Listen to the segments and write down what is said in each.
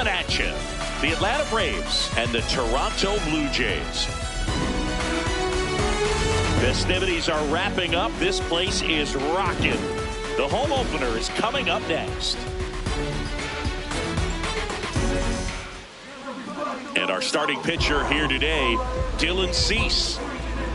Coming at you, the Atlanta Braves and the Toronto Blue Jays. Festivities are wrapping up. This place is rocking. The home opener is coming up next. And our starting pitcher here today, Dylan Cease.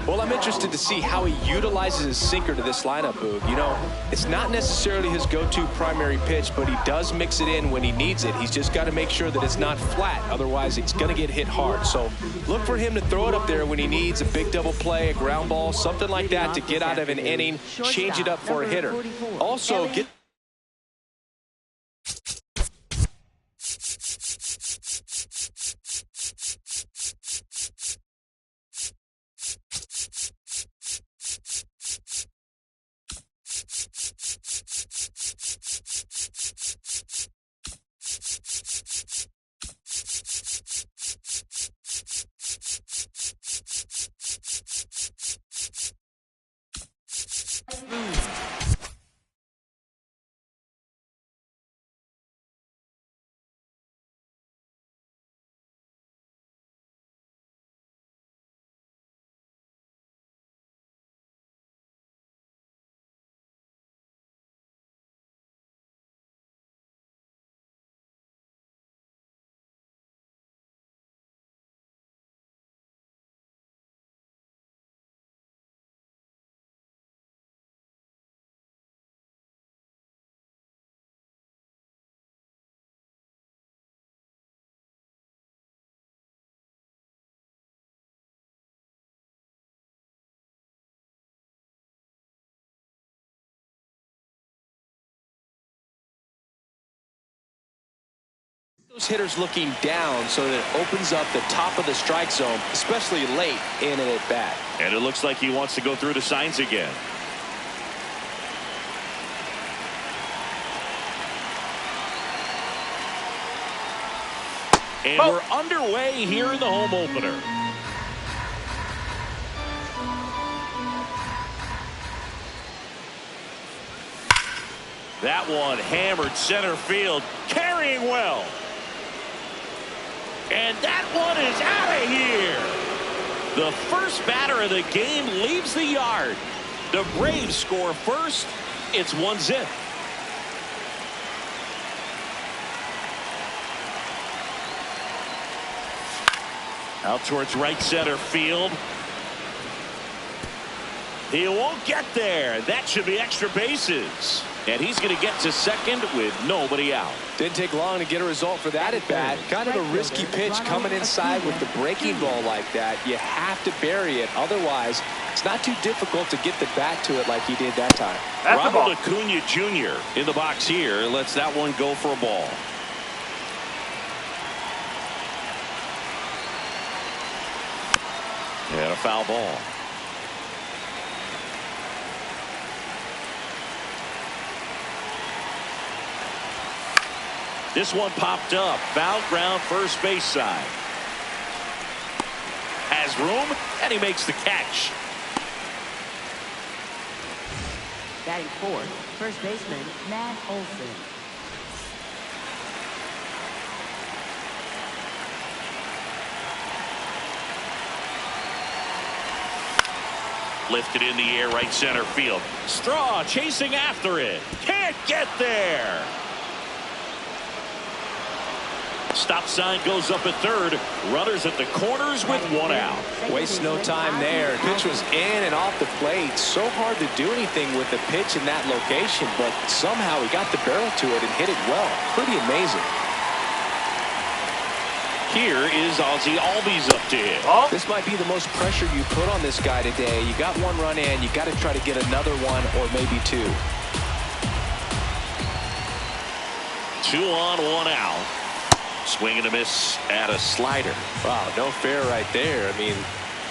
Well, I'm interested to see how he utilizes his sinker to this lineup, Boog. You know, it's not necessarily his go-to primary pitch, but he does mix it in when he needs it. He's just got to make sure that it's not flat. Otherwise, it's going to get hit hard. So look for him to throw it up there when he needs a big double play, a ground ball, something like that to get out of an inning, change it up for a hitter. Also, get those hitters looking down so that it opens up the top of the strike zone, especially late in an at-bat. And it looks like he wants to go through the signs again. And we're underway here in the home opener. That one hammered center field, carrying well. And that one is out of here. The first batter of the game leaves the yard. The Braves score first. It's 1-0. Out towards right center field. He won't get there. That should be extra bases. And he's going to get to second with nobody out. Didn't take long to get a result for that at bat. Kind of a risky pitch coming inside with the breaking ball like that. You have to bury it. Otherwise, it's not too difficult to get the bat to it like he did that time. Ronald Acuna Jr. in the box here. Lets that one go for a ball. And a foul ball. This one popped up. Foul ground, first base side. Has room, and he makes the catch. Batting fourth, first baseman Matt Olson. Lifted in the air, right center field. Straw chasing after it. Can't get there. Stop sign goes up at third. Runners at the corners with one out. Waste no time there. Pitch was in and off the plate. So hard to do anything with the pitch in that location, but somehow he got the barrel to it and hit it well. Pretty amazing. Here is Ozzie Albies up to hit. This might be the most pressure you put on this guy today. You got one run in. You got to try to get another one or maybe two. 2 on, 1 out. Swing and a miss at a slider. Wow, no fair right there. I mean,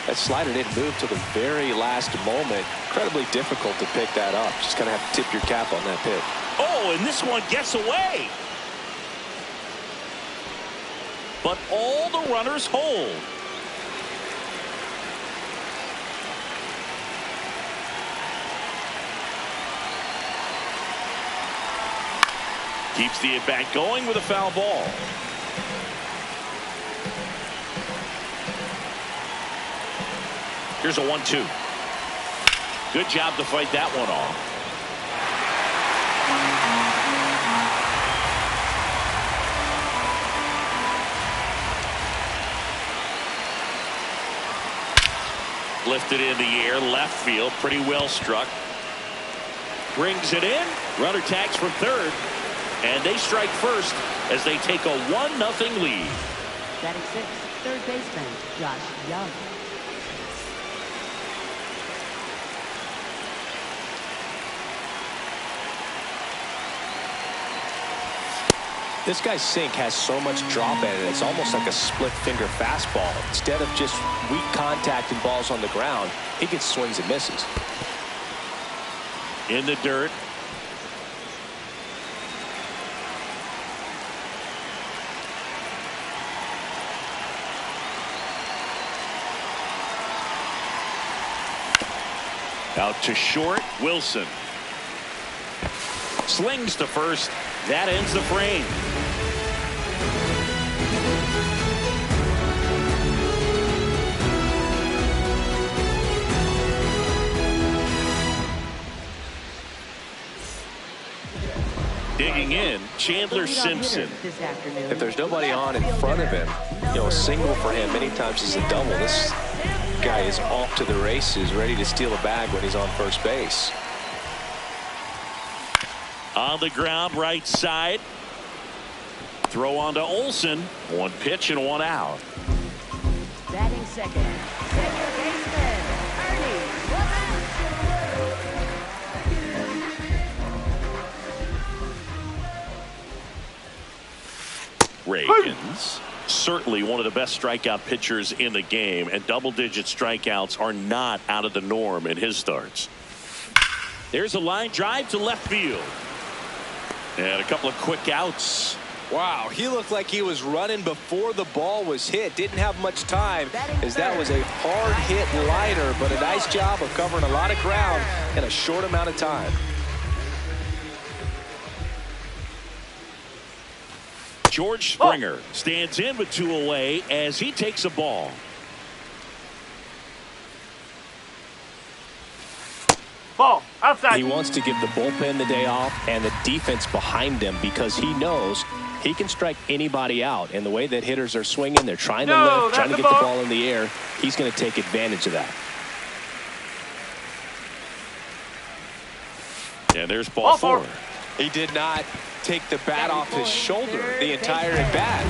that slider didn't move till the very last moment. Incredibly difficult to pick that up. Just kind of have to tip your cap on that pitch. Oh, and this one gets away. But all the runners hold. Keeps the at-bat going with a foul ball. Here's a 1-2. Good job to fight that one off. Lifted in the air, left field, pretty well struck. Brings it in. Runner tags from third. And they strike first as they take a 1-0 lead. Batting sixth, third baseman, Josh Young. This guy's sink has so much drop in it, it's almost like a split finger fastball. Instead of just weak contact and balls on the ground, he gets swings and misses. In the dirt. Out to short, Wilson. Slings to first. That ends the frame. Digging in, Chandler Simpson. If there's nobody on in front of him, a single for him many times is a double. This guy is off to the races, ready to steal a bag when he's on first base. On the ground, right side. Throw on to Olson. One pitch and one out. Batting second, senior baseman, Ernie Reagans, certainly one of the best strikeout pitchers in the game, and double-digit strikeouts are not out of the norm in his starts. There's a line drive to left field. And a couple of quick outs. Wow, he looked like he was running before the ball was hit. Didn't have much time as that was a hard hit liner, but a nice job of covering a lot of ground in a short amount of time. George Springer stands in with 2 away as he takes a ball. Ball outside. He wants to give the bullpen the day off and the defense behind him because he knows he can strike anybody out. And the way that hitters are swinging, they're trying to lift, trying to get the ball in the air. He's going to take advantage of that. And there's ball 4. He did not take the bat off his shoulder the entire at bat.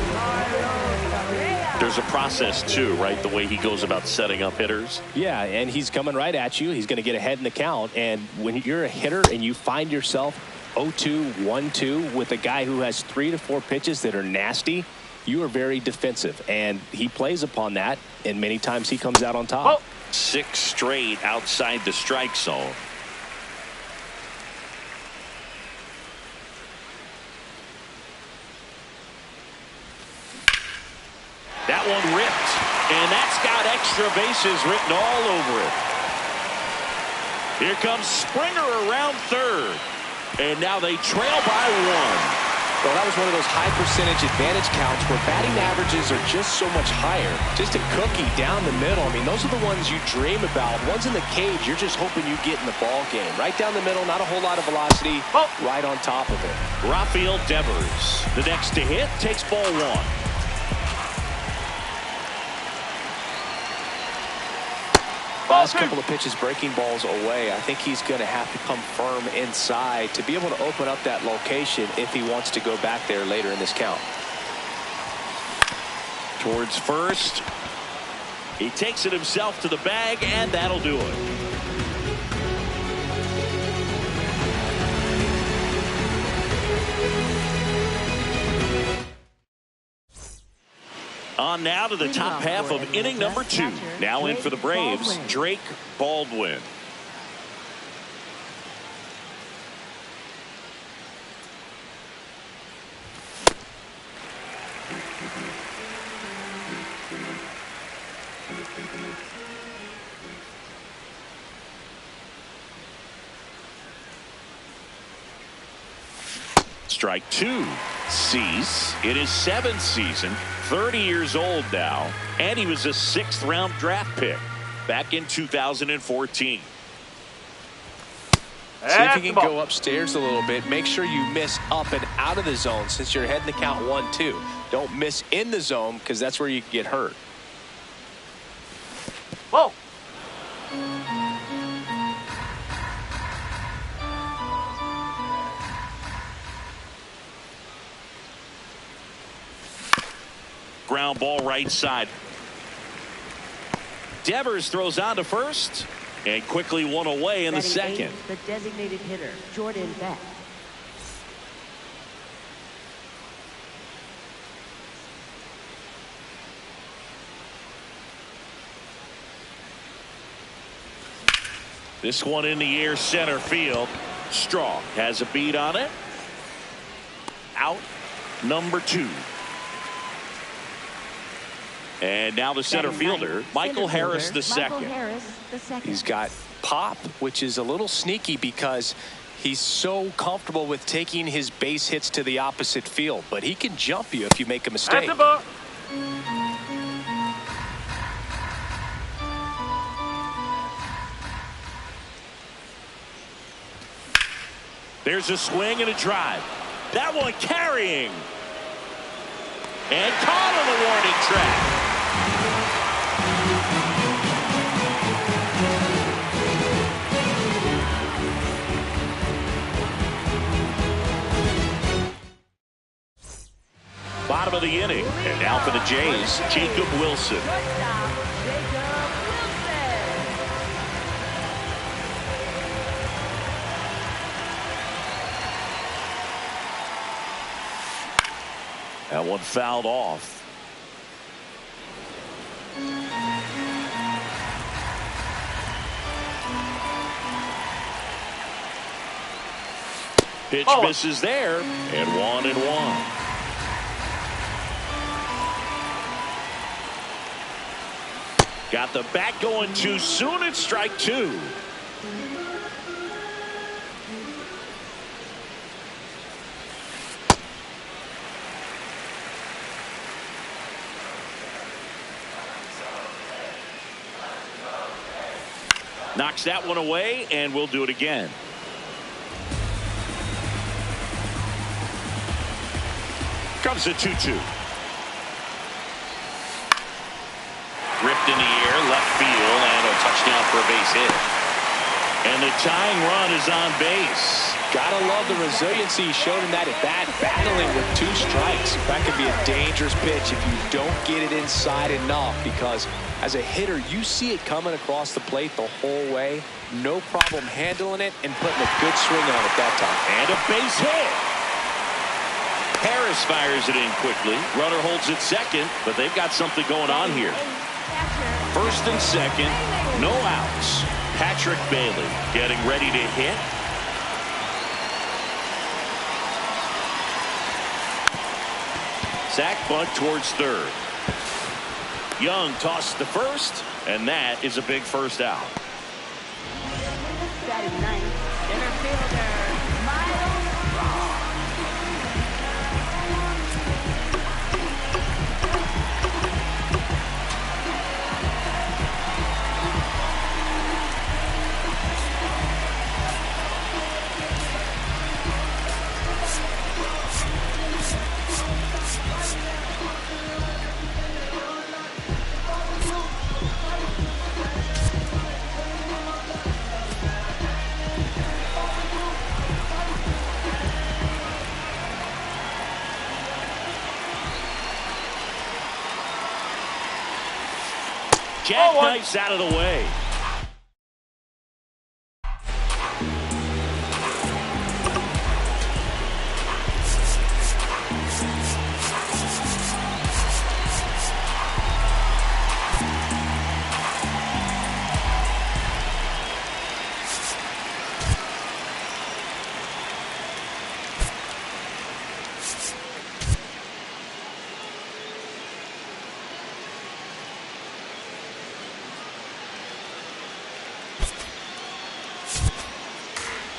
There's a process too, right? The way he goes about setting up hitters. Yeah, and he's coming right at you. He's going to get ahead in the count. And when you're a hitter and you find yourself 0-2, 1-2 with a guy who has 3 to 4 pitches that are nasty, you are very defensive. And he plays upon that, and many times he comes out on top. 6 straight outside the strike zone. That one ripped, and that's got extra bases written all over it. Here comes Springer around third, and now they trail by 1. Well, that was one of those high percentage advantage counts where batting averages are just so much higher. Just a cookie down the middle. I mean, those are the ones you dream about. Ones in the cage, you're just hoping you get in the ball game. Right down the middle, not a whole lot of velocity, right on top of it. Rafael Devers, the next to hit, takes ball 1. Last couple of pitches breaking balls away. I think he's going to have to come firm inside to be able to open up that location if he wants to go back there later in this count. Towards first. He takes it himself to the bag, and that'll do it. On now to the top half of inning number 2. Now in for the Braves, Drake Baldwin. Strike 2. Cease in his 7th season, 30 years old now, and he was a 6th-round draft pick back in 2014. See if you can go upstairs a little bit. Make sure you miss up and out of the zone since you're heading to count 1-2. Don't miss in the zone because that's where you can get hurt. Whoa. Ground ball right side. Devers throws on to first and quickly one away in the second. The designated hitter, Jordan Beck. This one in the air, center field. Strong has a beat on it. Out number 2. And now the center fielder, Michael Harris the second. He's got pop, which is a little sneaky because he's so comfortable with taking his base hits to the opposite field. But he can jump you if you make a mistake. There's a swing and a drive. That one carrying. And caught on the warning track. Bottom of the inning. And now for the Jays, Jacob Wilson. That one fouled off. Pitch misses there, and 1-1. Got the bat going too soon. It's strike 2. Knocks that one away, and we'll do it again. Comes a 2-2. Ripped in the air, left field, and a touchdown for a base hit. And the tying run is on base. Gotta love the resiliency he showed in that at bat, battling with 2 strikes. That could be a dangerous pitch if you don't get it inside enough, because as a hitter, you see it coming across the plate the whole way. No problem handling it and putting a good swing on it that time. And a base hit. Harris fires it in quickly. Runner holds it second, but they've got something going on here. First and second, no outs. Patrick Bailey getting ready to hit. Sack bunt towards third. Young tossed to first, and that is a big first out. Batting ninth, center fielder, Miles Straw. Jackknifes out of the way.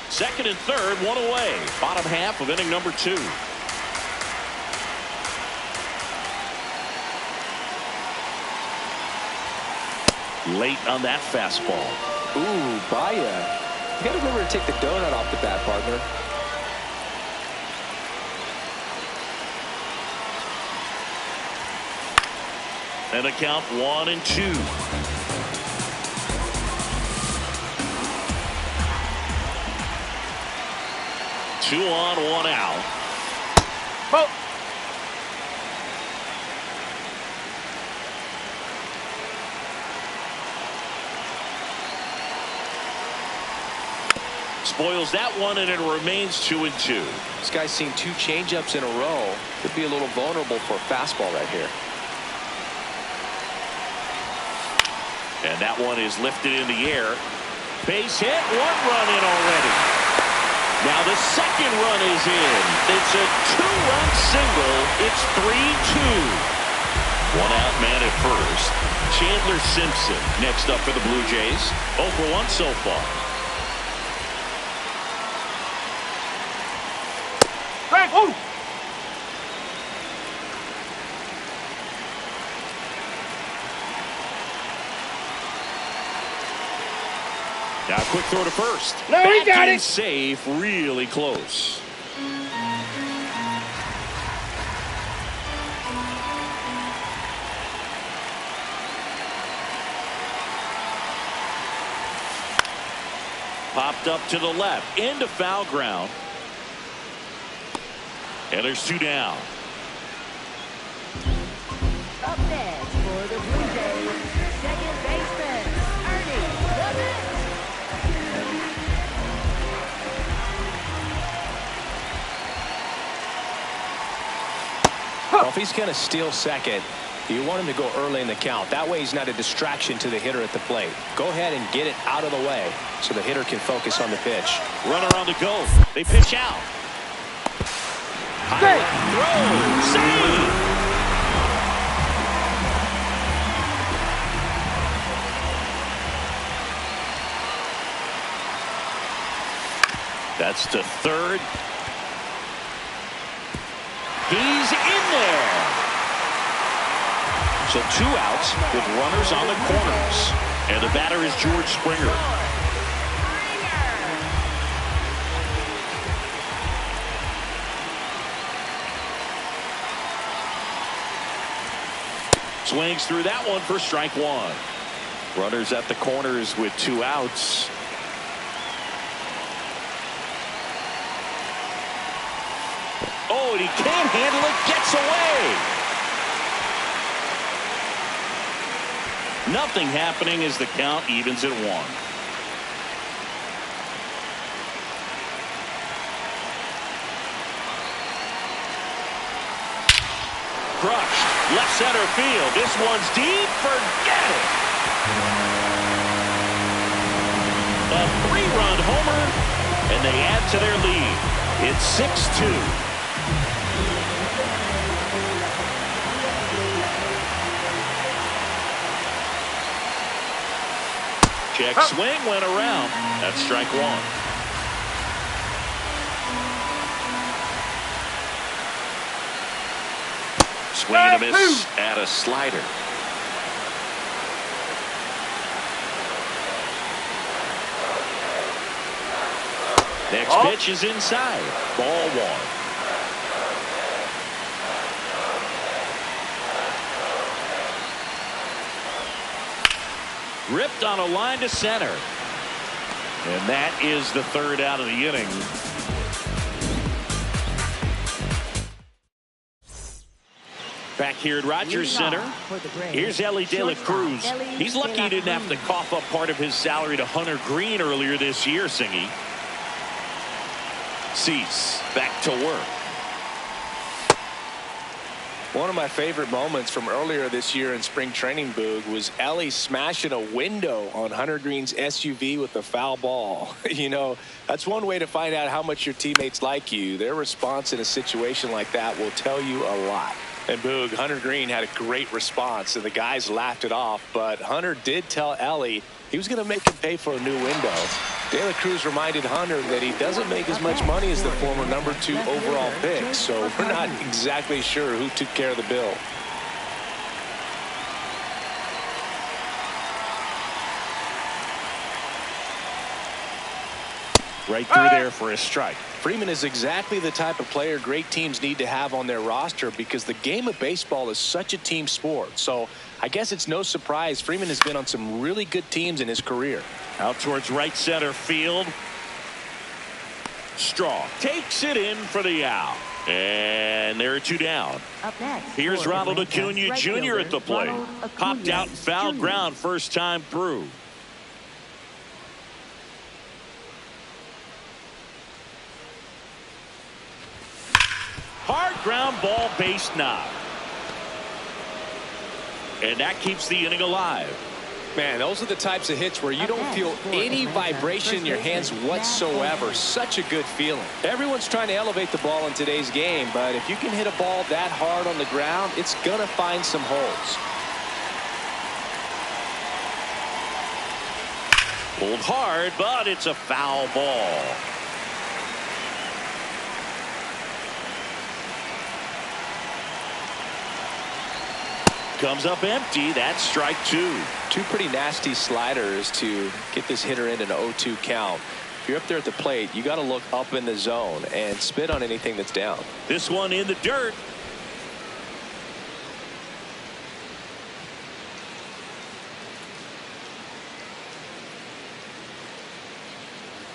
Second and third, one away. Bottom half of inning number 2. Late on that fastball. Ooh, Baia. You got to remember to take the donut off the bat, partner. And a count 1-2. 2 on, 1 out. Ball. Spoils that one, and it remains 2-2. This guy's seen 2 changeups in a row. Could be a little vulnerable for a fastball right here. And that one is lifted in the air. Base hit, 1 run in already. Now the second run is in. It's a 2-run single. It's 3-2. 1 out man at first. Chandler Simpson next up for the Blue Jays. 0 for 1 so far. Frank, ooh. Now a quick throw to first. No, he got Backhand it. Safe, really close. Popped up to the left, into foul ground. And there's 2 down. Up next for the Blue Jays, second baseman, Ernie Rivers. Well, if he's going to steal second, you want him to go early in the count. That way he's not a distraction to the hitter at the plate. Go ahead and get it out of the way so the hitter can focus on the pitch. Runner on the go. They pitch out. High left throw. Save. That's to third. He's in there. So 2 outs with runners on the corners. And the batter is George Springer. Swings through that one for strike 1. Runners at the corners with 2 outs. Oh, and he can't handle it. Gets away. Nothing happening as the count evens at 1. Crushed. Left center field. This one's deep. Forget it. A 3-run homer, and they add to their lead. It's 6-2. Check swing went around. That's strike 1. Swing and a miss at a slider. Next pitch is inside. Ball 1. Ripped on a line to center. And that is the 3rd out of the inning. Back here at Rogers Center, here's Elly De La Cruz. He's lucky he didn't have to cough up part of his salary to Hunter Green earlier this year, Singy. Cease back to work. One of my favorite moments from earlier this year in spring training, Boog, was Elly smashing a window on Hunter Green's SUV with a foul ball. You know, that's one way to find out how much your teammates like you. Their response in a situation like that will tell you a lot. And Boog, Hunter Green had a great response, and the guys laughed it off. But Hunter did tell Elly he was going to make him pay for a new window. De La Cruz reminded Hunter that he doesn't make as much money as the former #2 overall pick, so we're not exactly sure who took care of the bill. Right through there for a strike. Freeman is exactly the type of player great teams need to have on their roster because the game of baseball is such a team sport. So I guess it's no surprise Freeman has been on some really good teams in his career. Out towards right center field. Straw takes it in for the out. And there are two down. Up next, Here's for Ronald Atlanta, Acuna right Jr. fielder, at the plate. Ronald Popped Acuna out and fouled Jr. ground first time through. Hard ground ball, base knock. And that keeps the inning alive. Man, those are the types of hits where you don't feel any vibration in your hands whatsoever. Such a good feeling. Everyone's trying to elevate the ball in today's game, but if you can hit a ball that hard on the ground, it's going to find some holes. Pulled hard, but it's a foul ball. Comes up empty. That's strike two. Two pretty nasty sliders to get this hitter in an 0-2 count. If you're up there at the plate, you got to look up in the zone and spit on anything that's down. This one in the dirt.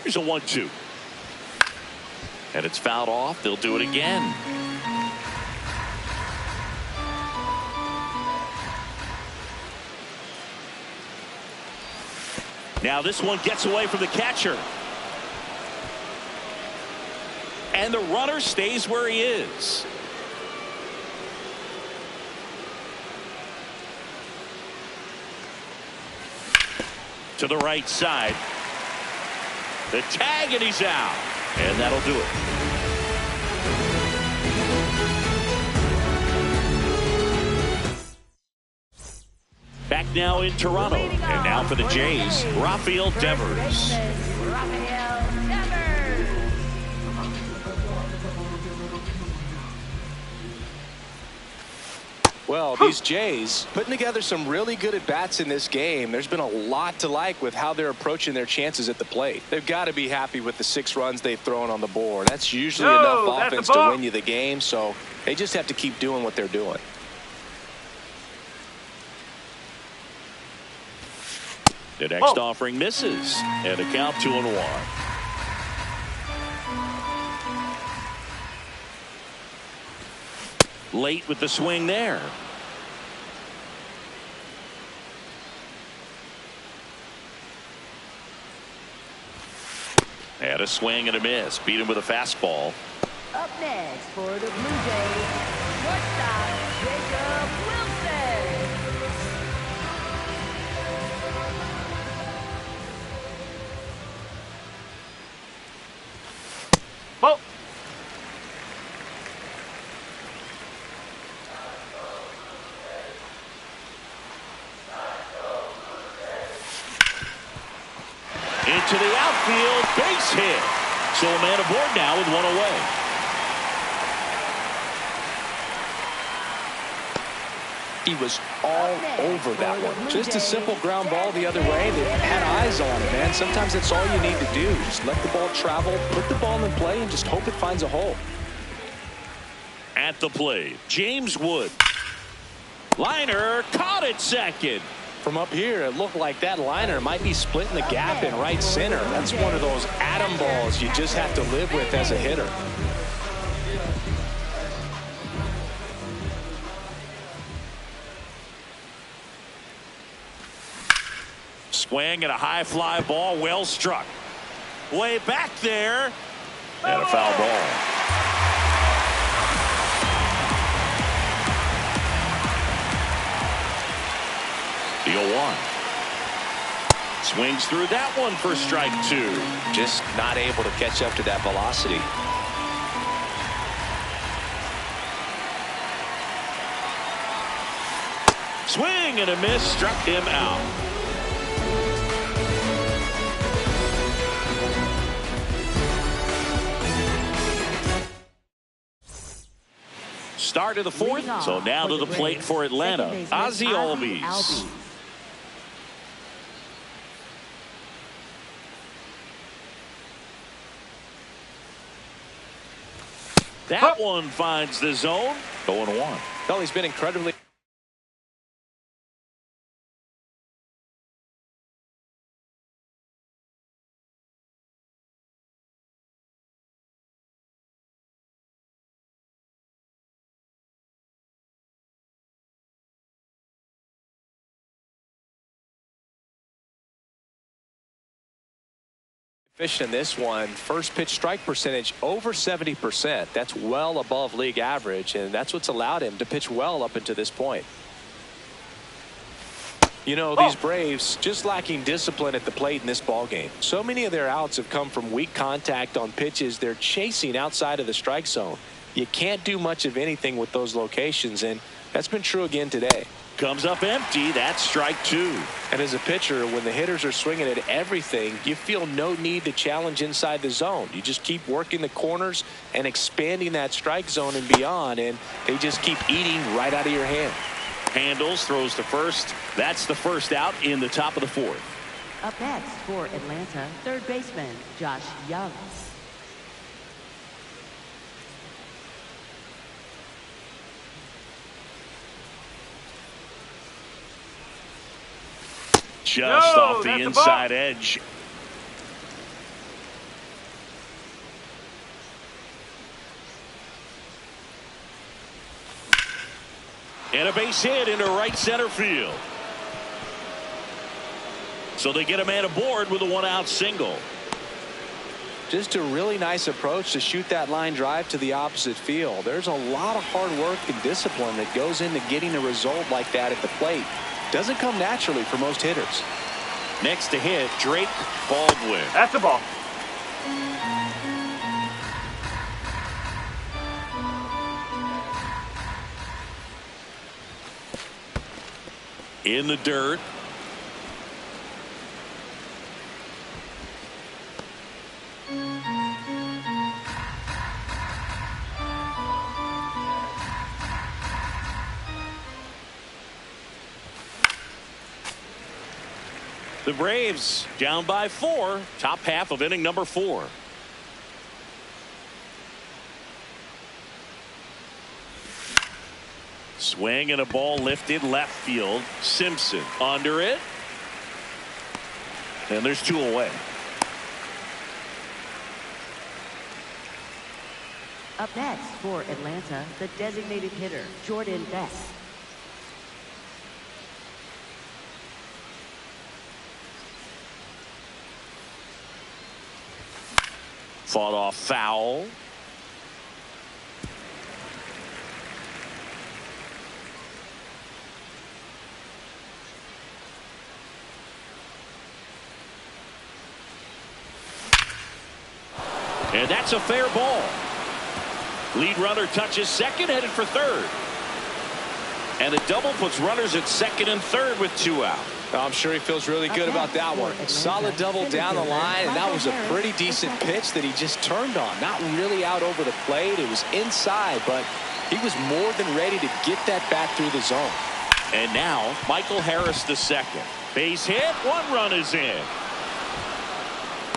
Here's a 1-2. And it's fouled off. They'll do it again. Now this one gets away from the catcher. And the runner stays where he is. To the right side. The tag, and he's out. And that'll do it. Back now in Toronto. And now for the Jays, Rafael Devers. Rafael Devers. Well, these Jays putting together some really good at-bats in this game. There's been a lot to like with how they're approaching their chances at the plate. They've got to be happy with the 6 runs they've thrown on the board. That's usually enough offense to win you the game, so they just have to keep doing what they're doing. The next offering misses, and a count 2-1. Late with the swing there. And a swing and a miss. Beat him with a fastball. Up next for the Blue Jays, shortstop Jacob Wilson. Ball. Into the outfield, base hit. So a man aboard now with one away. He was all over that one. Just a simple ground ball the other way. They had eyes on it, man. Sometimes that's all you need to do. Just let the ball travel, put the ball in play, and just hope it finds a hole. At the plate, James Wood. Liner caught at second. From up here, it looked like that liner might be splitting the gap in right center. That's one of those atom balls you just have to live with as a hitter. Swing and a high fly ball, well struck. Way back there. And a foul ball. The 0-1. Swings through that one for strike two. Just not able to catch up to that velocity. Swing and a miss, struck him out. Start of the fourth, so now to the plate for Atlanta, Ozzie Albies. That one finds the zone. 0-1. Well, he's been incredibly. Efficient in this one. First pitch strike percentage over 70%. That's well above league average, and that's what's allowed him to pitch well up until this point. You know, these Braves just lacking discipline at the plate in this ball game. So many of their outs have come from weak contact on pitches they're chasing outside of the strike zone. You can't do much of anything with those locations, and that's been true again today. Comes up empty. That's strike 2. And as a pitcher, when the hitters are swinging at everything, you feel no need to challenge inside the zone. You just keep working the corners and expanding that strike zone and beyond, and they just keep eating right out of your hand. Handles, throws to first. That's the first out in the top of the 4th. Up next for Atlanta, third baseman Josh Young. Just off the inside edge. And a base hit into right center field. So they get a man aboard with a 1-out single. Just a really nice approach to shoot that line drive to the opposite field. There's a lot of hard work and discipline that goes into getting a result like that at the plate. Doesn't come naturally for most hitters. Next to hit, Drake Baldwin. That's the ball. In the dirt. The Braves down by 4. Top half of inning number 4. Swing and a ball lifted left field. Simpson under it. And there's 2 away. Up next for Atlanta, the designated hitter Jordan Best. Fought off foul. And that's a fair ball. Lead runner touches second, headed for third. And a double puts runners at second and third with 2 out. I'm sure he feels really good about that one. Solid double down the line, and that was a pretty decent pitch that he just turned on. Not really out over the plate. It was inside, but he was more than ready to get that bat through the zone. And now Michael Harris the second. Base hit. 1 run is in.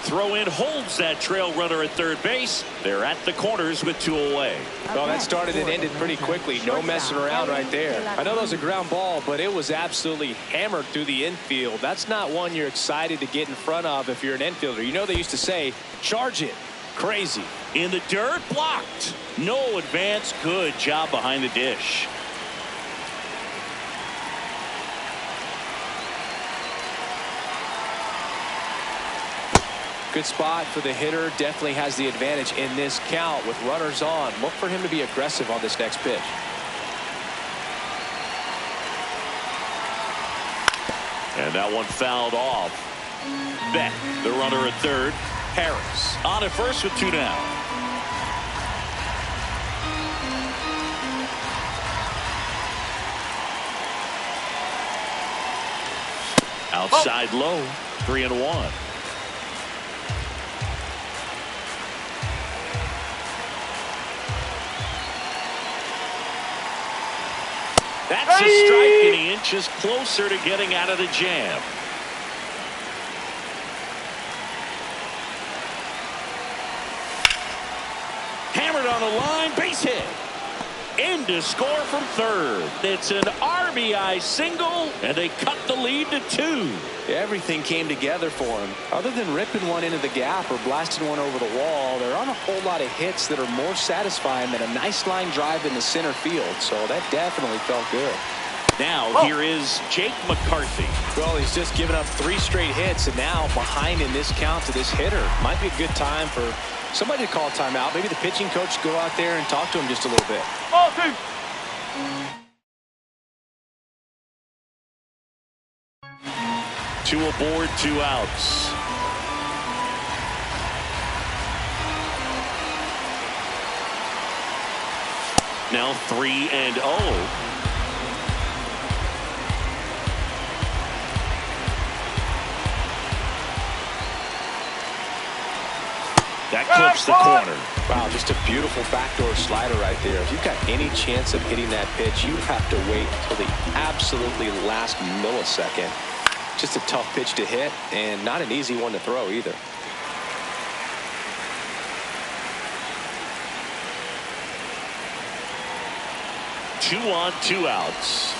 Throw in holds that trail runner at third base. They're at the corners with 2 away. Well, that started and ended pretty quickly. No messing around right there. I know that was a ground ball, but it was absolutely hammered through the infield. That's not one you're excited to get in front of if you're an infielder. You know they used to say, charge it. Crazy. In the dirt, blocked. No advance. Good job behind the dish. Good spot for the hitter. Definitely has the advantage in this count with runners on. Look for him to be aggressive on this next pitch. And that one fouled off. Beck, the runner at third. Harris on at first with 2 down. Outside low, 3-1. That's a strike, and he inches closer to getting out of the jam. Hammered on the line, base hit. In to score from third. It's an RBI single, and they cut the lead to 2. Everything came together for him. Other than ripping one into the gap or blasting one over the wall, there aren't a whole lot of hits that are more satisfying than a nice line drive in the center field. So that definitely felt good. Now here is Jake McCarthy. Well, he's just given up 3 straight hits, and now behind in this count to this hitter. Might be a good time for somebody to call a timeout. Maybe the pitching coach go out there and talk to him just a little bit. Ball 2. 2 aboard, 2 outs. Now 3-0. That clips the corner. Wow, just a beautiful backdoor slider right there. If you've got any chance of hitting that pitch, you have to wait until the absolutely last millisecond. Just a tough pitch to hit, and not an easy one to throw either. Two on, 2 outs.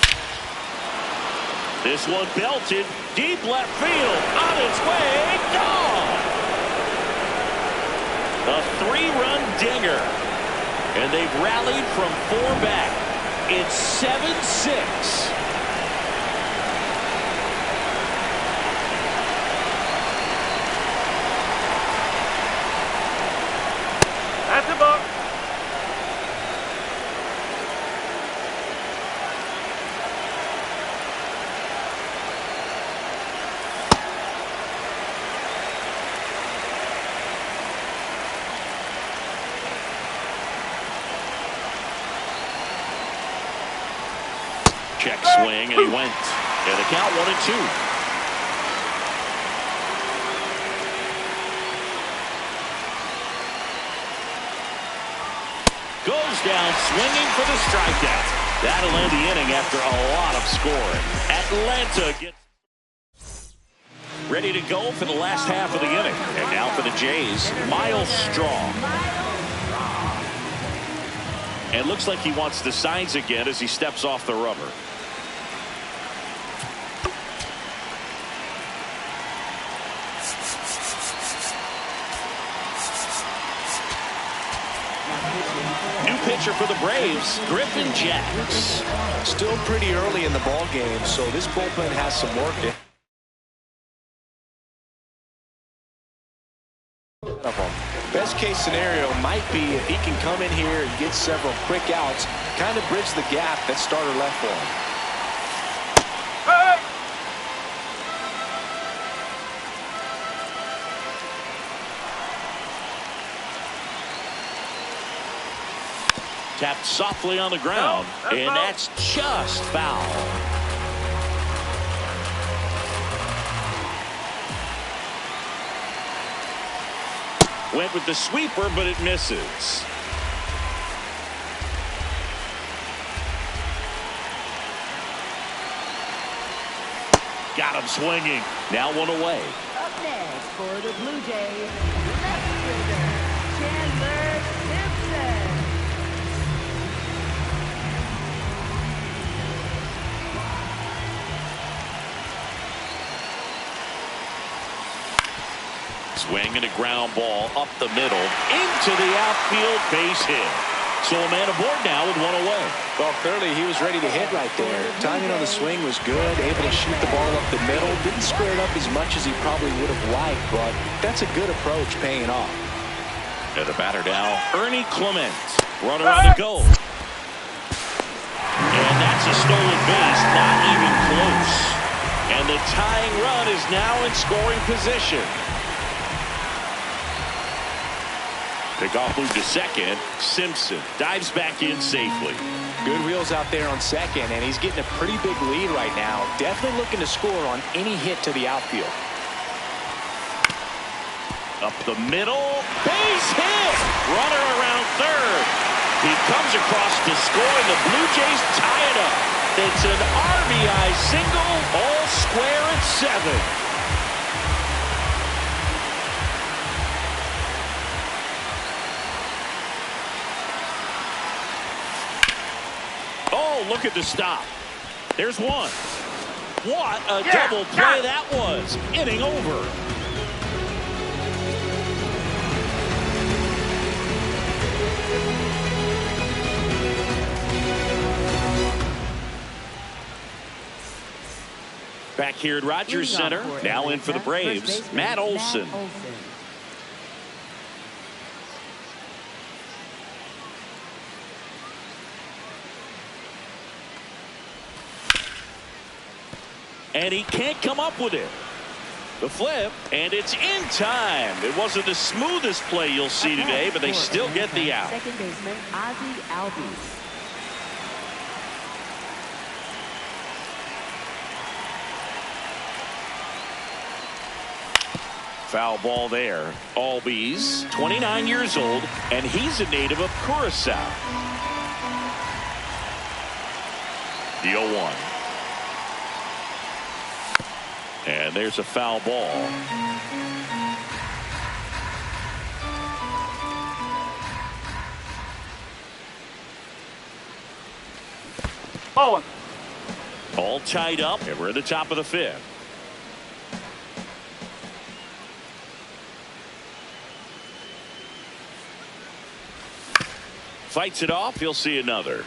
This one belted deep left field, on its way, gone. A 3-run dinger, and they've rallied from 4 back. It's 7-6. That's a ball. Check swing, and he went. And the count 1-2. Goes down swinging for the strikeout. That'll end the inning after a lot of scoring. Atlanta gets ready to go for the last half of the inning. And now for the Jays, Miles Strong. And looks like he wants the signs again as he steps off the rubber. New pitcher for the Braves, Griffin Jax. Still pretty early in the ball game, so this bullpen has some work in. Best case scenario might be if he can come in here and get several quick outs, kind of bridge the gap that starter left for him. Tapped softly on the ground, and that's just foul. Went with the sweeper, but it misses. Got him swinging. Now 1 away. Up next for the Blue Jays, left fielder, Chandler Simpson. Swing and a ground ball up the middle into the outfield base hit. So a man aboard now with 1 away. Well, clearly he was ready to hit right there. Timing on the swing was good, able to shoot the ball up the middle. Didn't square it up as much as he probably would have liked, but that's a good approach paying off. And the batter now, Ernie Clement. Runner on the go. And that's a stolen base, not even close. And the tying run is now in scoring position. Pickoff move to second. Simpson dives back in safely. Good wheels out there on second, and he's getting a pretty big lead right now. Definitely looking to score on any hit to the outfield. Up the middle, base hit. Runner around third. He comes across to score, and the Blue Jays tie it up. It's an RBI single, all square at 7. Oh, look at the stop. There's one. What a double play that was. Inning over. Back here at Rogers Center, now in for the Braves, Matt Olson. And he can't come up with it. The flip, and it's in time. It wasn't the smoothest play you'll see today, but they still get the out. Second baseman Ozzie Albies. Foul ball there. Albies, 29 years old, and he's a native of Curacao. The 0-1. And there's a foul ball. Ball 1. All tied up, and we're at the top of the 5th. Fights it off. He'll see another.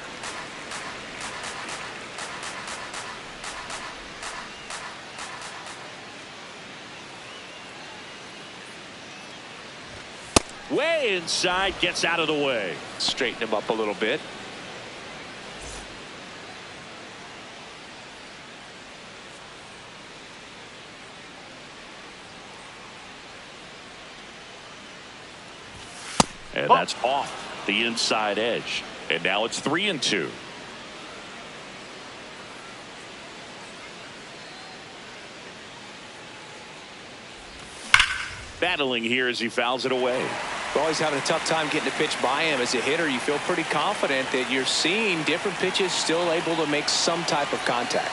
Way inside, gets out of the way. Straighten him up a little bit. And that's off the inside edge. And now it's 3-2. Battling here as he fouls it away. Well, he's having a tough time getting a pitch by him. As a hitter, you feel pretty confident that you're seeing different pitches still able to make some type of contact.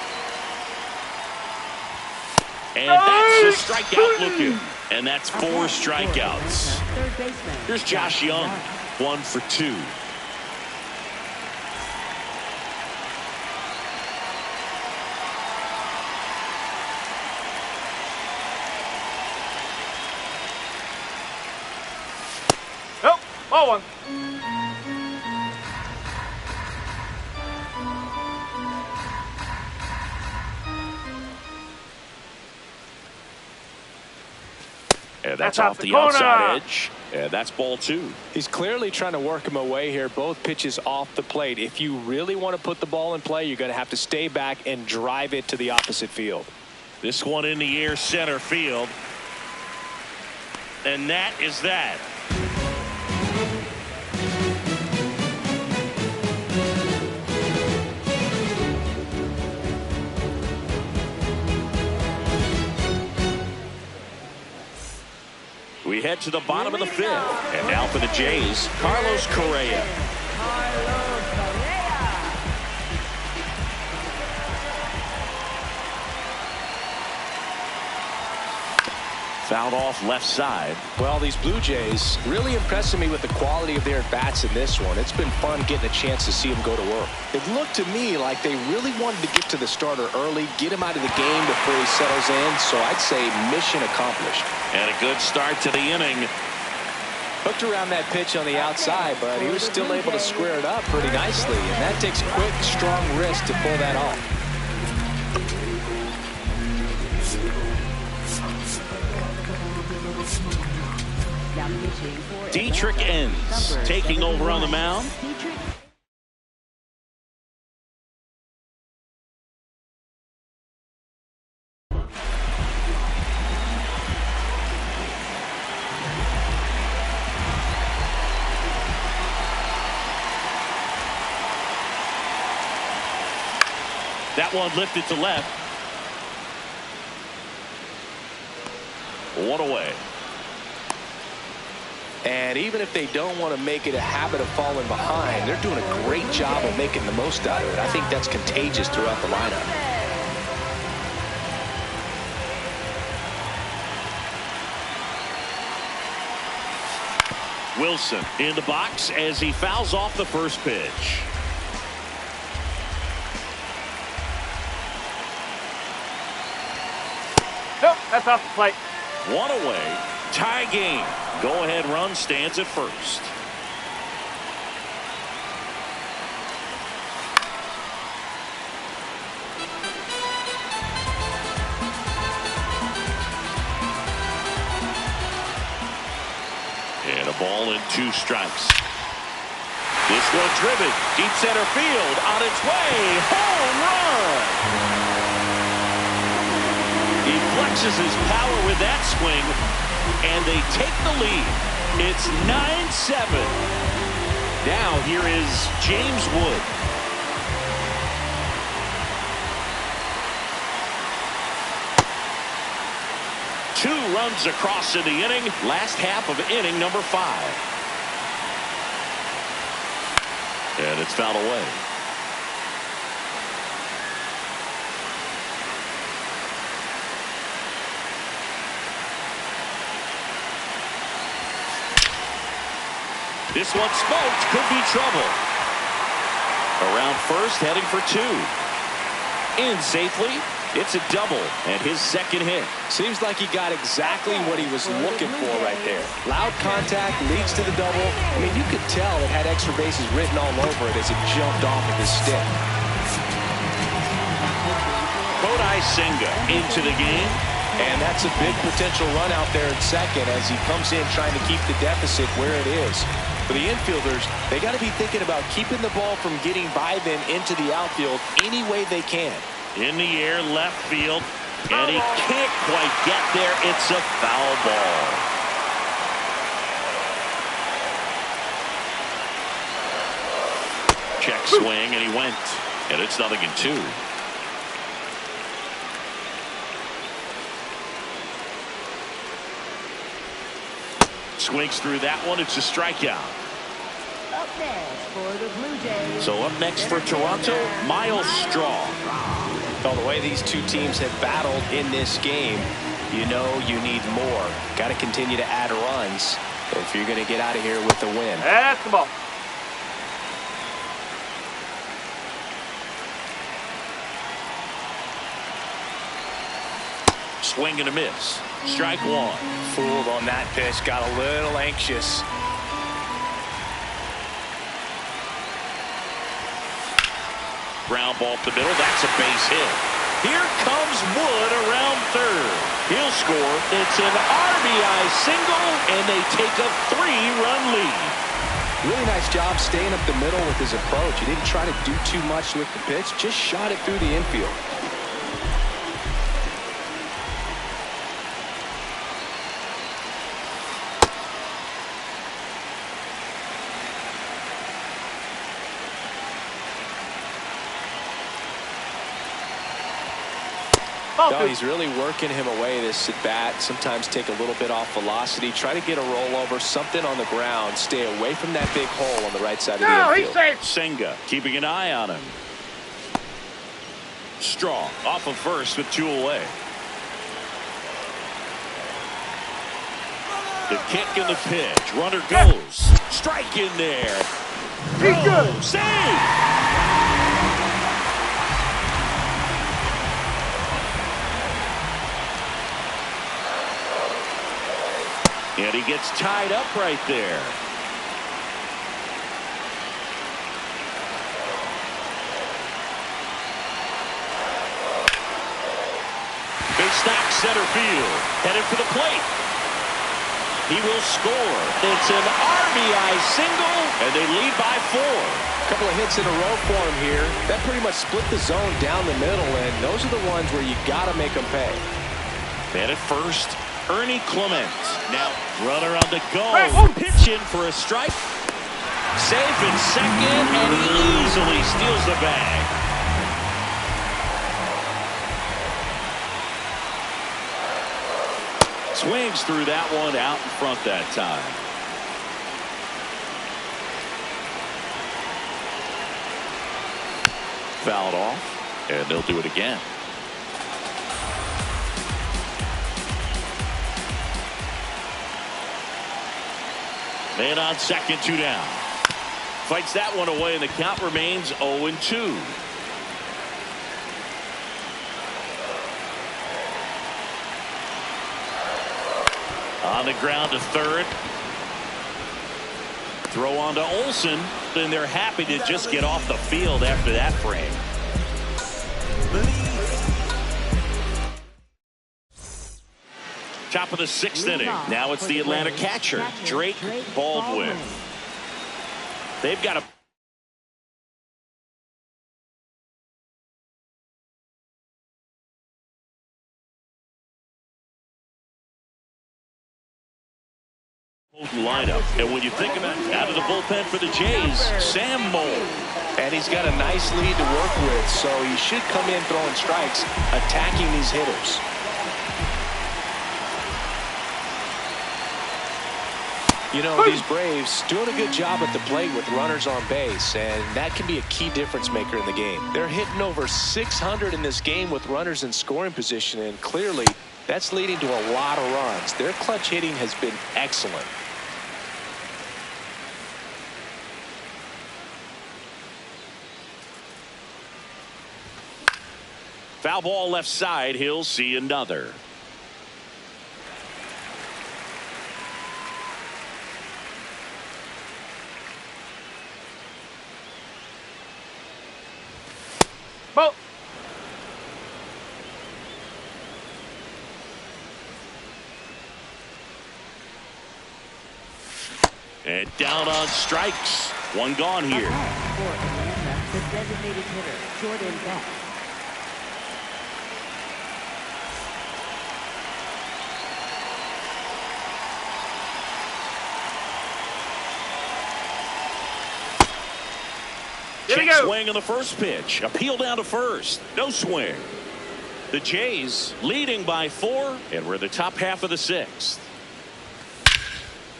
And that's a strikeout looking. And that's 4 strikeouts. Here's Josh Young, 1 for 2. Nope. Ball 1. And that's off the outside edge. And that's ball 2. He's clearly trying to work him away here. Both pitches off the plate. If you really want to put the ball in play, you're going to have to stay back and drive it to the opposite field. This one in the air, center field. And that is that. We head to the bottom of the 5th. And now for the Jays, Carlos Correa. Fouled off left side. Well, these Blue Jays really impressing me with the quality of their at-bats in this one. It's been fun getting a chance to see them go to work. It looked to me like they really wanted to get to the starter early, get him out of the game before he settles in. So I'd say mission accomplished. And a good start to the inning. Hooked around that pitch on the outside, but he was still able to square it up pretty nicely. And that takes quick, strong wrist to pull that off. Dietrich Enns taking over on the mound. That one lifted to left. 1 away. And even if they don't want to make it a habit of falling behind, they're doing a great job of making the most out of it. I think that's contagious throughout the lineup. Wilson in the box as he fouls off the first pitch. Nope, that's off the plate. One away. Tie game. Go-ahead run stands at first. And a ball and 2 strikes. This one driven. Deep center field. On its way. Home run. He flexes his power with that swing. And they take the lead. It's 9-7. Now here is James Wood. Two runs across in the inning. Last half of inning number 5. And it's fouled away. This one smoked. Could be trouble. Around first, heading for 2. In safely. It's a double and his second hit. Seems like he got exactly what he was looking for right there. Loud contact leads to the double. I mean, you could tell it had extra bases written all over it as it jumped off of his stick. Kodai Senga into the game. And that's a big potential run out there in second as he comes in trying to keep the deficit where it is. For the infielders, they got to be thinking about keeping the ball from getting by them into the outfield any way they can. In the air, left field, and he can't quite get there. It's a foul ball. Check swing, and he went. And it's 0-2. Swings through that one. It's a strikeout. Up next for the Blue Jays. So up next for Toronto, Miles Straw. Well, the way these two teams have battled in this game, you know you need more. Got to continue to add runs if you're going to get out of here with the win. That's the ball. Swing and a miss. Strike 1. Fooled on that pitch. Got a little anxious. Ground ball up the middle. That's a base hit. Here comes Wood around third. He'll score. It's an RBI single, and they take a 3-run lead. Really nice job staying up the middle with his approach. He didn't try to do too much with the pitch. Just shot it through the infield. No, he's really working him away this at bat. Sometimes take a little bit off velocity. Try to get a rollover, something on the ground. Stay away from that big hole on the right side of the infield. He's safe. Senga keeping an eye on him. Straw off of first with 2 away. The kick and the pitch. Runner goes. Strike in there. He's good. Save. And he gets tied up right there. Big stack center field. Headed for the plate. He will score. It's an RBI single, and they lead by 4. A couple of hits in a row for him here. That pretty much split the zone down the middle, and those are the ones where you got to make them pay. Man at first. Ernie Clement. Now runner on the go. Pitch in for a strike. Safe in second, and he easily steals the bag. Swings through that one out in front that time. Fouled off, and they'll do it again. Man on second, 2 down. Fights that one away, and the count remains 0-2. On the ground to third. Throw on to Olsen, and they're happy to just get off the field after that frame. Top of the 6th inning. Now it's the Atlanta catcher, Drake Baldwin. They've got a lineup. And when you think about it, out of the bullpen for the Jays, Sam Moll. And he's got a nice lead to work with, so he should come in throwing strikes, attacking these hitters. You know, these Braves doing a good job at the plate with runners on base, and that can be a key difference maker in the game. They're hitting over 600 in this game with runners in scoring position, and clearly that's leading to a lot of runs. Their clutch hitting has been excellent. Foul ball left side. He'll see another. Ball. And down on strikes. One gone here. For Atlanta, the designated hitter, Jordan Beck. Check swing on the first pitch. Appeal down to first. No swing. The Jays leading by 4, and we're in the top half of the 6th.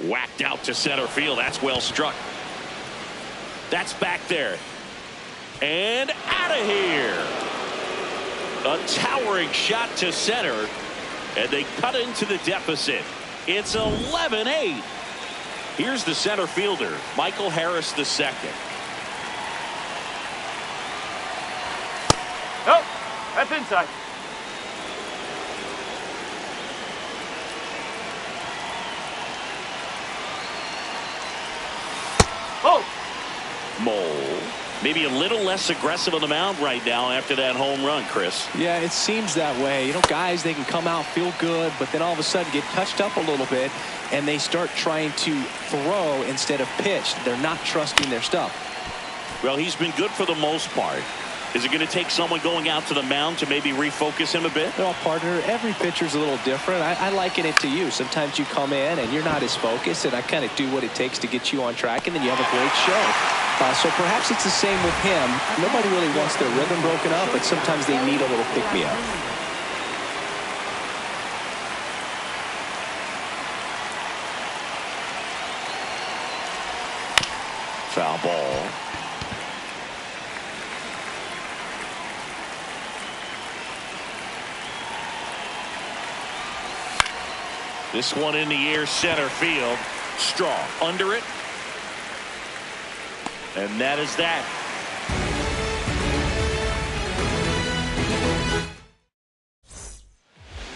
Whacked out to center field. That's well struck. That's back there. And out of here. A towering shot to center, and they cut into the deficit. It's 11-8. Here's the center fielder, Michael Harris II. Nope, that's inside. Oh! Moll. Maybe a little less aggressive on the mound right now after that home run, Chris. Yeah, it seems that way. You know, guys, they can come out, feel good, but then all of a sudden get touched up a little bit, and they start trying to throw instead of pitch. They're not trusting their stuff. Well, he's been good for the most part. Is it going to take someone going out to the mound to maybe refocus him a bit? Well, partner, every pitcher's a little different. I liken it to you. Sometimes you come in and you're not as focused, and I kind of do what it takes to get you on track, and then you have a great show. So perhaps it's the same with him. Nobody really wants their rhythm broken up, but sometimes they need a little pick-me-up. Foul ball. This one in the air, center field. Strong under it. And that is that.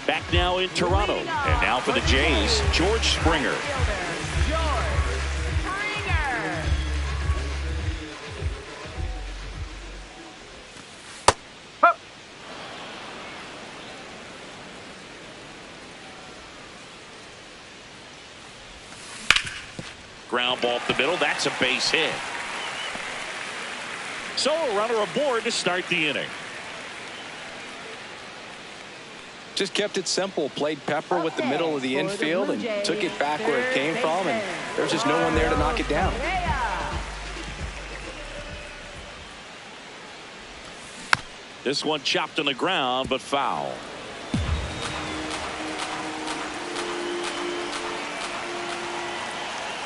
Back now in Toronto. And now for the Jays, George Springer. Ground ball up the middle. That's a base hit. So a runner aboard to start the inning. Just kept it simple. Played pepper with the middle of the infield and took it back where it came from, and there's just no one there to knock it down. This one chopped on the ground, but foul.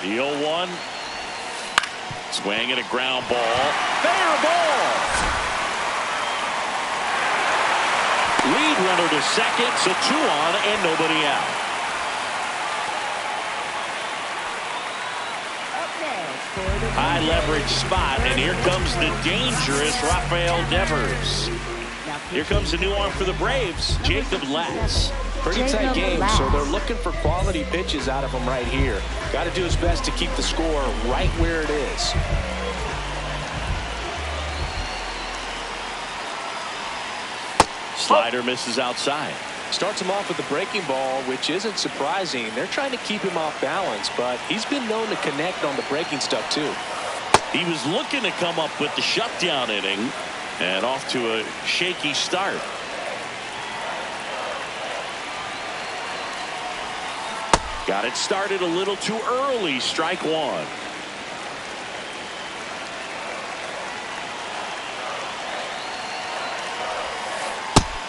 The 0-1. Swing and a ground ball. Fair ball. Lead runner to second, so 2 on and nobody out. High leverage spot, and here comes the dangerous Rafael Devers. Now Here comes a new arm for the Braves, Jacob Latz. Pretty tight game, so they're looking for quality pitches out of him right here. Got to do his best to keep the score right where it is. Slider misses outside. Starts him off with the breaking ball, which isn't surprising. They're trying to keep him off balance, but he's been known to connect on the breaking stuff too. He was looking to come up with the shutdown inning, and off to a shaky start. Got it started a little too early. Strike one.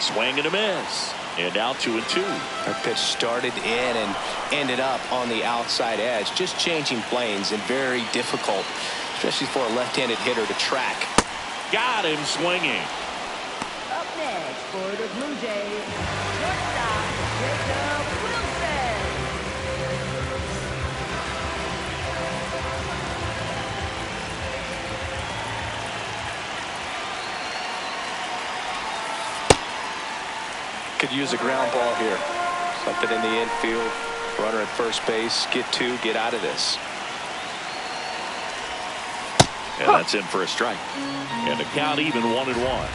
Swing and a miss. And now 2-2. That pitch started in and ended up on the outside edge. Just changing planes and very difficult, especially for a left-handed hitter to track. Got him swinging. Up next for the Blue Jays, shortstop Jacob Wilson. Could use a ground ball here. Something in the infield. Runner at first base. Get two. Get out of this. And that's in for a strike. And the count even 1-1.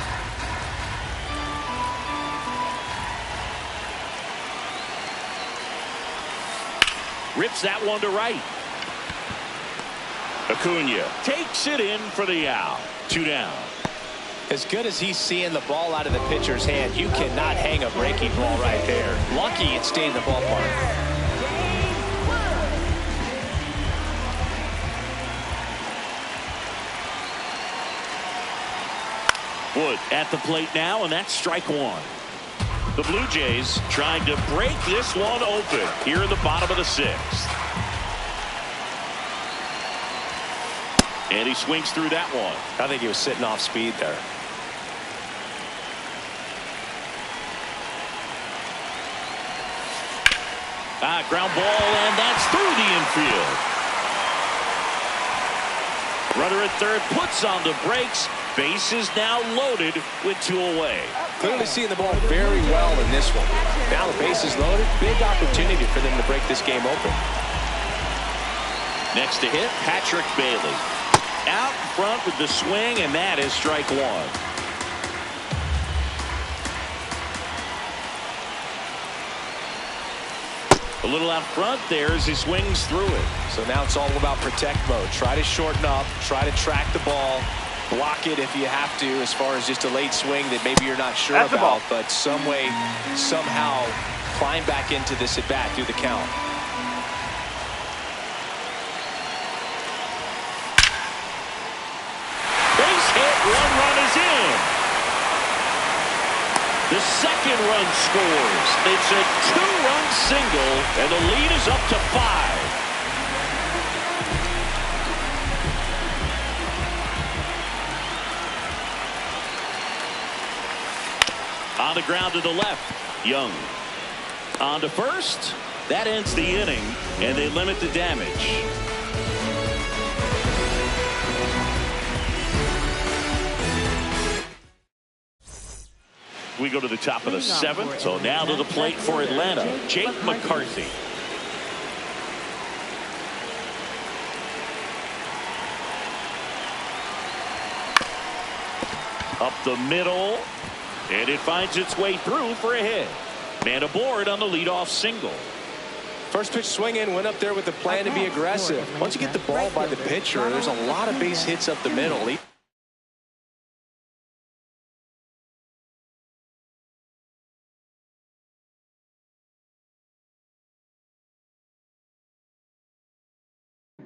Rips that one to right. Acuna takes it in for the out. 2 down. As good as he's seeing the ball out of the pitcher's hand, you cannot hang a breaking ball right there. Lucky it stayed in the ballpark. Wood at the plate now, and that's strike one. The Blue Jays trying to break this one open here in the bottom of the 6th. And he swings through that one. I think he was sitting off speed there. Ground ball, and that's through the infield. Runner at third puts on the brakes. Base is now loaded with 2 away. Clearly seeing the ball very well in this one. Now the base is loaded. Big opportunity for them to break this game open. Next to hit, Patrick Bailey. Out in front with the swing, and that is strike one. A little out front there as he swings through it. So now it's all about protect mode. Try to shorten up, try to track the ball, block it if you have to, as far as just a late swing that maybe you're not sure about, but some way, somehow climb back into this at bat through the count. Base hit, 1 run is in. The second run scores. It's a 2-run single, and the lead is up to 5. On the ground to the left, Young. On to first. That ends the inning, and they limit the damage. We go to the top of the 7th. So now to the plate for Atlanta, Jake McCarthy. Up the middle, and it finds its way through for a hit. Man aboard on the leadoff single. First pitch swing in, went up there with a plan to be aggressive. Once you get the ball by the pitcher, there's a lot of base hits up the middle.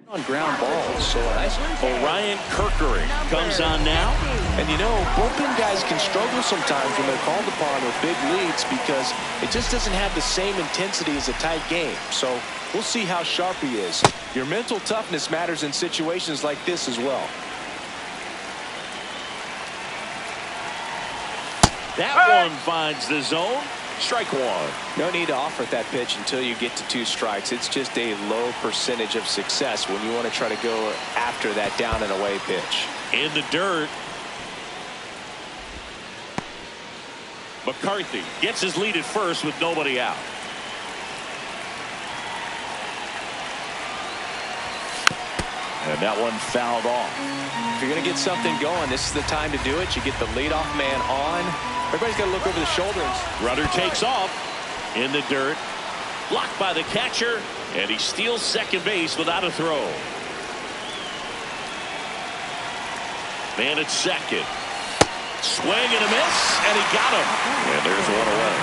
On ground balls, so nice. Orion Kerkering comes on now. And you know, bullpen guys can struggle sometimes when they're called upon with big leads because it just doesn't have the same intensity as a tight game. So we'll see how sharp he is. Your mental toughness matters in situations like this as well. That one finds the zone. Strike one. No need to offer that pitch until you get to 2 strikes. It's just a low percentage of success when you want to try to go after that down and away pitch. In the dirt. McCarthy gets his lead at first with nobody out. And that one fouled off. If you're going to get something going, this is the time to do it. You get the leadoff man on. Everybody's got to look over the shoulder. Rudder takes off in the dirt. Blocked by the catcher. And he steals second base without a throw. Man at second. Swing and a miss. And he got him. And there's one away.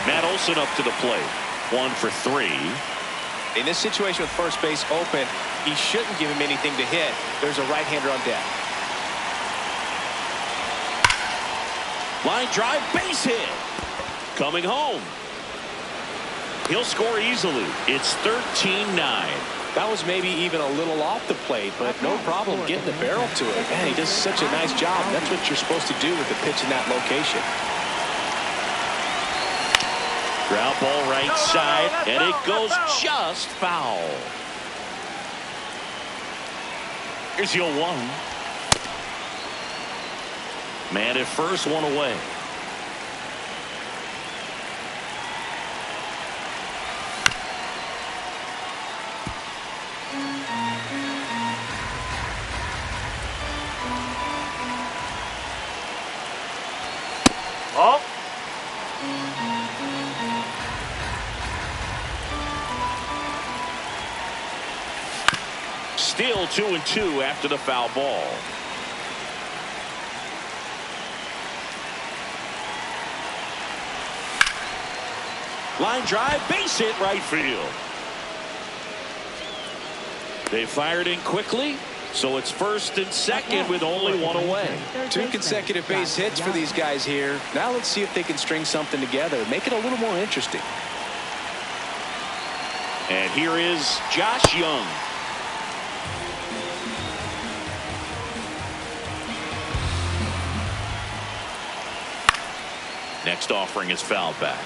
Matt Olson up to the plate. 1 for 3. In this situation with first base open, he shouldn't give him anything to hit. There's a right-hander on deck. Line drive, base hit. Coming home. He'll score easily. It's 13-9. That was maybe even a little off the plate, but no problem getting the barrel to it. Man, he does such a nice job. That's what you're supposed to do with the pitch in that location. Ground ball right side, and it goes just foul. Here's your 1. Man at first, 1 away. Oh. Still 2-2 after the foul ball. Line drive, base hit, right field. They fired in quickly, so it's first and second with only 1 away. 2 consecutive base hits for these guys here. Now let's see if they can string something together, make it a little more interesting. And here is Josh Young. Next offering is fouled back.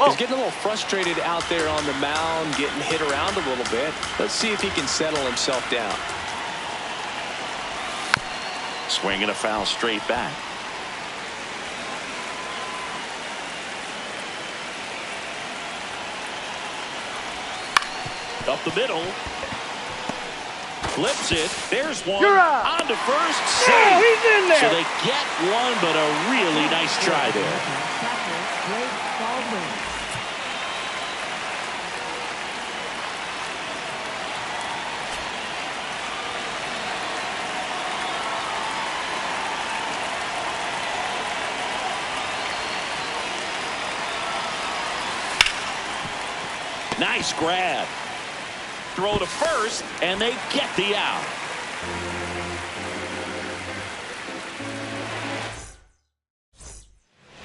He's getting a little frustrated out there on the mound, getting hit around a little bit. Let's see if he can settle himself down. Swing and a foul straight back. Up the middle. Flips it. There's one. You're out. On to first. Yeah, Safe. he's in there. So they get one, but a really nice try there. Nice grab. Throw to first, and they get the out.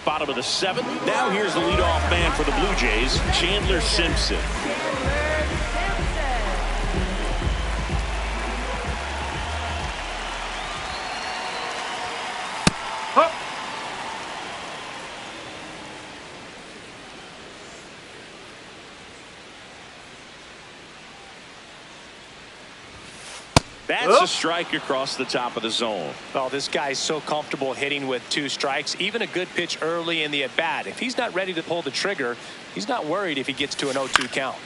Bottom of the 7th. Now here's the leadoff man for the Blue Jays, Chandler Simpson. That's a strike across the top of the zone. Well, this guy's so comfortable hitting with 2 strikes, even a good pitch early in the at-bat. If he's not ready to pull the trigger, he's not worried if he gets to an 0-2 count.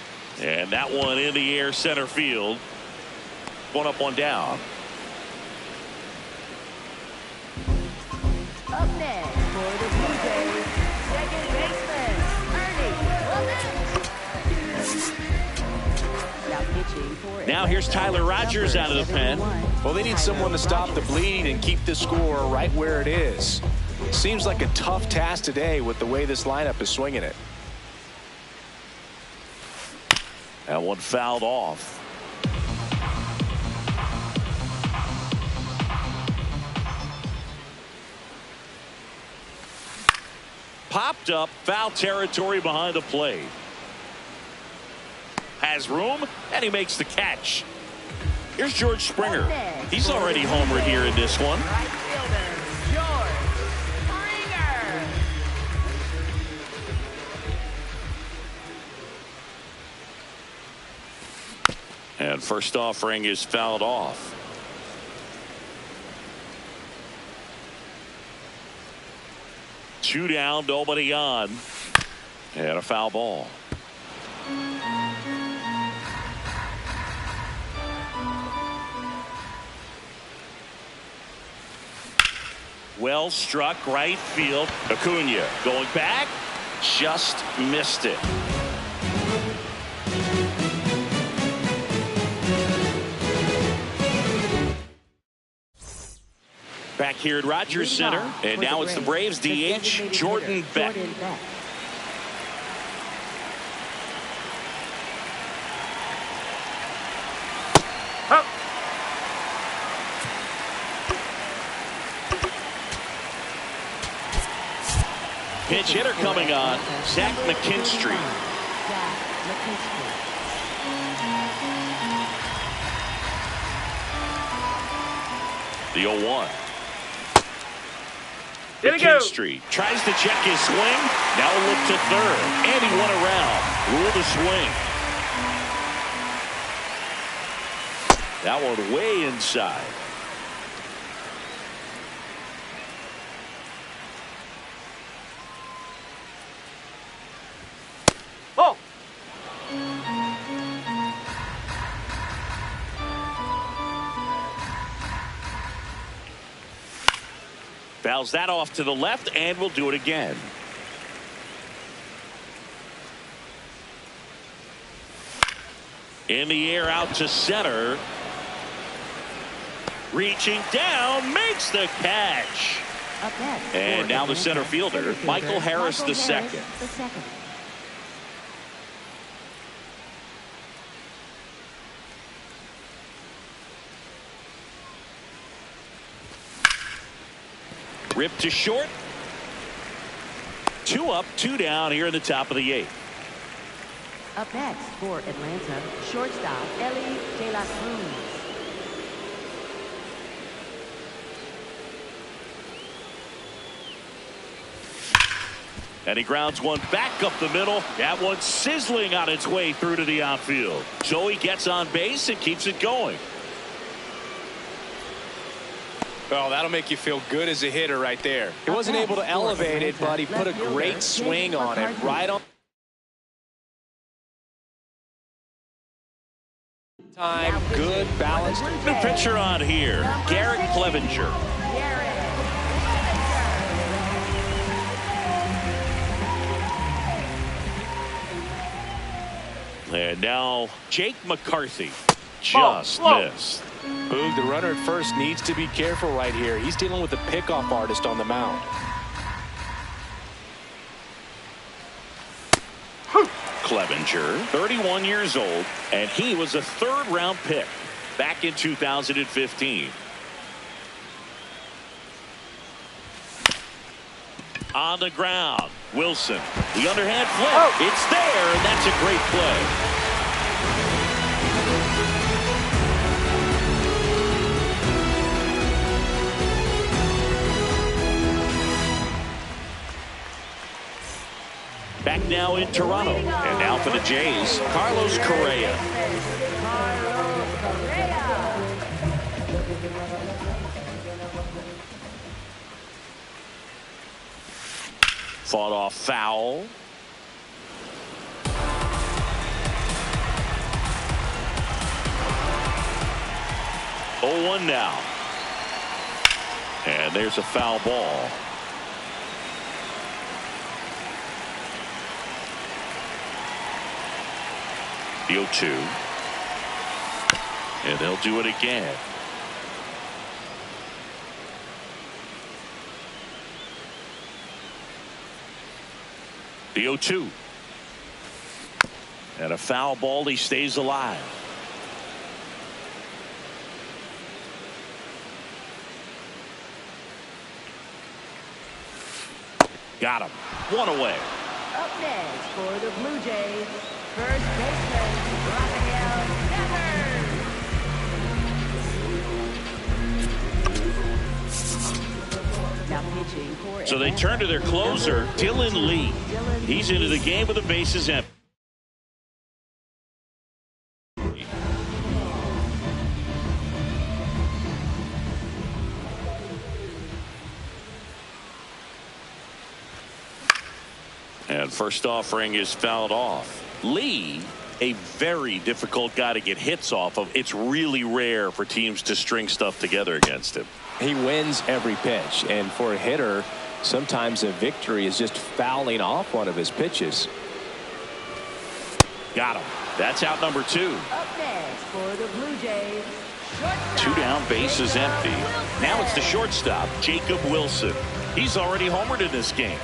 And that one in the air center field. 1 up, 1 down. Up next for the Blue Jays, second baseman, Ernie Clemens. Now pitching for Now here's Tyler Rogers out of the pen. Well, they need someone to stop the bleed and keep the score right where it is. Seems like a tough task today with the way this lineup is swinging it. That one fouled off. Popped up, foul territory behind the plate. Has room, and he makes the catch. Here's George Springer. He's already homered here in this one. right fielder, George Springer. And And first offering is fouled off. Two down, nobody on. And a foul ball. Well struck right field. Acuna going back. Just missed it. Back here at Rogers Center, and now it's the Braves DH, Jordan Beck. Pinch hitter coming on, Zach McKinstry. The 0-1. McKinstry tries to check his swing. Now a look to third. And he went around. Ruled a swing. That one way inside. Oh! Fouls that off to the left, and we'll do it again. In the air out to center. Reaching down, makes the catch. And now the center fielder, Michael Harris the second. Ripped to short. 2 up, 2 down here in the top of the 8th. Up next for Atlanta, shortstop Elly De La Cruz. And he grounds one back up the middle. That one sizzling on its way through to the outfield. So he gets on base and keeps it going. Oh, that'll make you feel good as a hitter right there. He wasn't able to elevate it, but he put a great swing on it right on time. Good balance. New pitcher on here, Garrett Clevenger. And now Jake McCarthy just missed. Boog, the runner at first needs to be careful right here. He's dealing with a pickoff artist on the mound. Clevenger, 31 years old, and he was a 3rd-round pick back in 2015. On the ground, Wilson, the underhand flip. It's there, and that's a great play. Back now in Toronto, and now for the Jays, Carlos Correa. Fought off foul. Oh, 1 now. And there's a foul ball. The 0-2. And they'll do it again. The 0-2. And a foul ball. He stays alive. Got him. 1 away. Up next for the Blue Jays, first baseman Rafael Devers. Now pitching for So they turn to their closer, Dylan Lee. He's into the game with the bases empty. And first offering is fouled off. Lee, a very difficult guy to get hits off of. It's really rare for teams to string stuff together against him. He wins every pitch, and for a hitter, sometimes a victory is just fouling off one of his pitches. Got him. That's out number 2. Up next for the Blue Jays, shortstop, 2 down, base is Jacob empty. Wilson. Now it's the shortstop, Jacob Wilson. He's already homered in this game.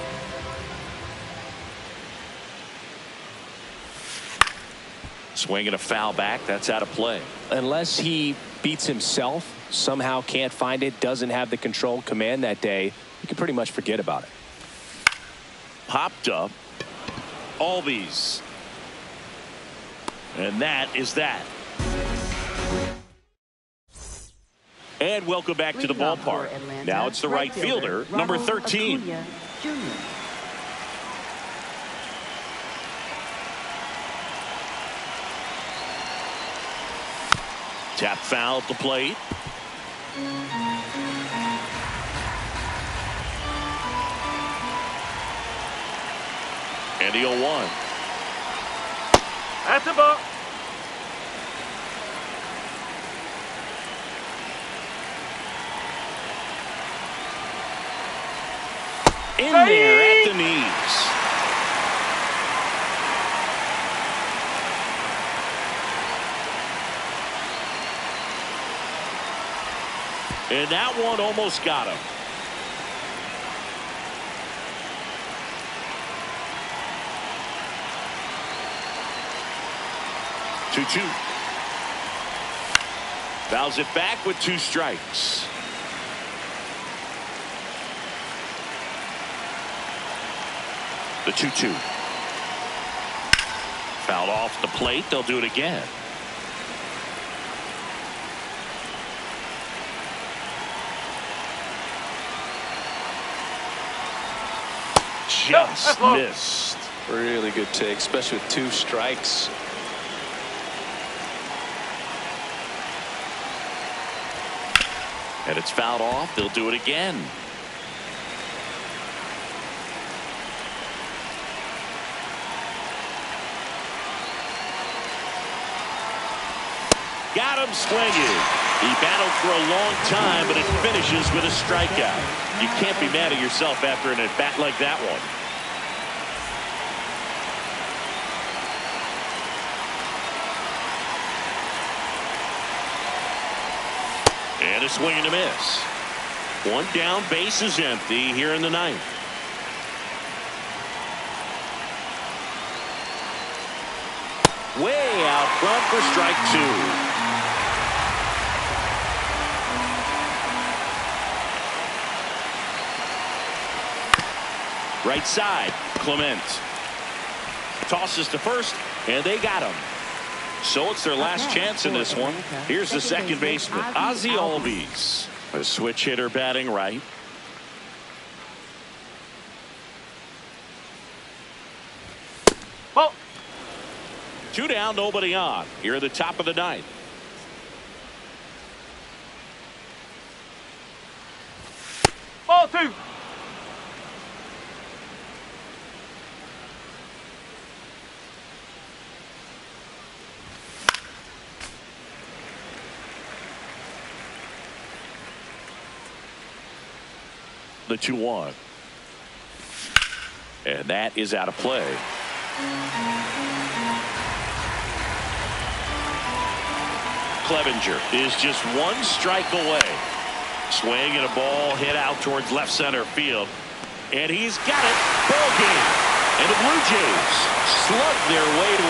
Swinging a foul back. That's out of play. Unless he beats himself, somehow can't find it, doesn't have the control command that day, you can pretty much forget about it. Popped up. Albies. And that is that. And welcome back to the Leading off for ballpark. Atlanta, Now it's the right fielder, number Ronald 13. Acuna Jr. Tap foul at the plate. And the 0-1. That's a ball. In there at the knees. And that one almost got him. Two. Fouls it back with 2 strikes. The 2-2. Fouled off the plate. They'll do it again. Just missed. Really good take, especially with 2 strikes. And it's fouled off. They'll do it again. Got him swinging. He battled for a long time, but it finishes with a strikeout. You can't be mad at yourself after an at-bat like that one. And a swing and a miss. 1 down, base is empty here in the 9th. Way out front for strike 2. Right side, Clement tosses to first, and they got him. So it's their last chance in this one. Here's the second baseman, Ozzie Albies, a switch hitter batting right. Ball. 2 down, nobody on. Here at the top of the 9th. Ball 2. The 2-1. And that is out of play. Clevenger is just 1 strike away. Swing and a ball hit out towards left center field. And he's got it. Ball game. And the Blue Jays slug their way to